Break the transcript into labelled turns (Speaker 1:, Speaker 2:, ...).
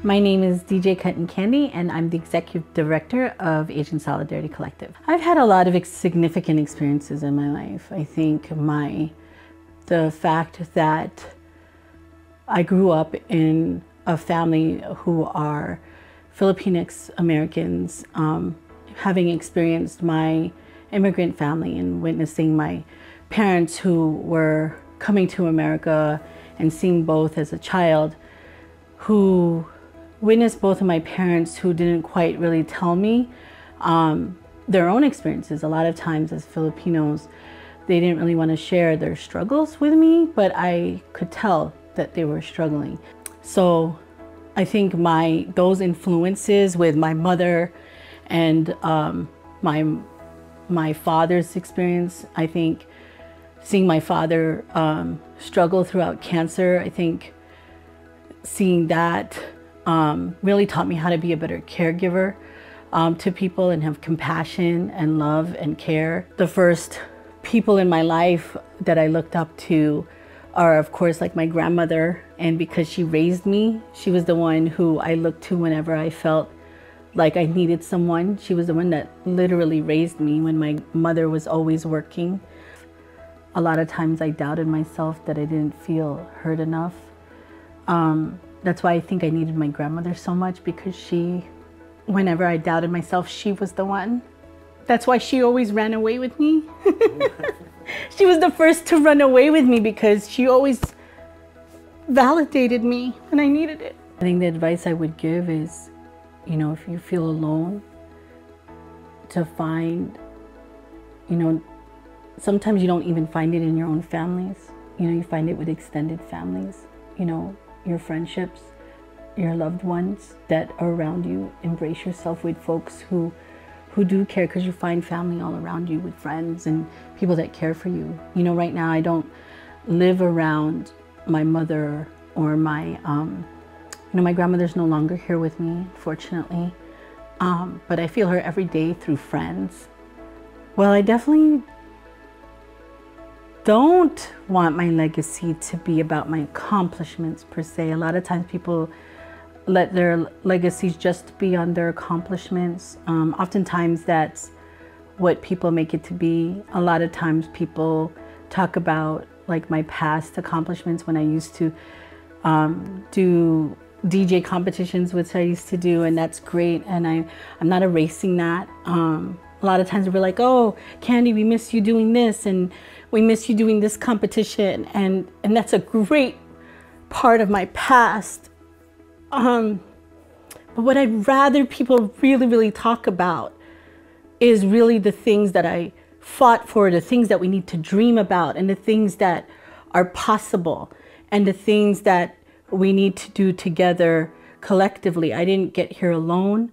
Speaker 1: My name is DJ Kuttin Kandi, and I'm the Executive Director of Asian Solidarity Collective. I've had a lot of significant experiences in my life. I think the fact that I grew up in a family who are Filipinx Americans, having experienced my immigrant family and witnessing my parents who were coming to America and seeing both as a child, who witnessed both of my parents who didn't quite really tell me their own experiences. A lot of times as Filipinos, they didn't really want to share their struggles with me, but I could tell that they were struggling. So I think those influences with my mother and my father's experience, I think seeing my father struggle throughout cancer, I think seeing that really taught me how to be a better caregiver to people and have compassion and love and care. The first people in my life that I looked up to are, of course, like my grandmother. And because she raised me, she was the one who I looked to whenever I felt like I needed someone. She was the one that literally raised me when my mother was always working. A lot of times I doubted myself that I didn't feel heard enough. That's why I think I needed my grandmother so much, because whenever I doubted myself, she was the one. That's why she always ran away with me. She was the first to run away with me because she always validated me when I needed it. I think the advice I would give is, if you feel alone, to find, sometimes you don't even find it in your own families. You find it with extended families, your friendships, your loved ones that are around you. Embrace yourself with folks who do care, because you find family all around you with friends and people that care for you. Right now I don't live around my mother or my grandmother's no longer here with me, fortunately. But I feel her every day through friends. Well, I definitely don't want my legacy to be about my accomplishments per se. A lot of times people let their legacies just be on their accomplishments. Oftentimes that's what people make it to be. A lot of times people talk about like my past accomplishments when I used to do DJ competitions, which I used to do, and that's great, and I'm not erasing that. A lot of times we're like, oh, Kandi, we miss you doing this, and we miss you doing this competition, and that's a great part of my past. But what I'd rather people really, really talk about is really the things that I fought for, the things that we need to dream about, and the things that are possible, and the things that we need to do together collectively. I didn't get here alone.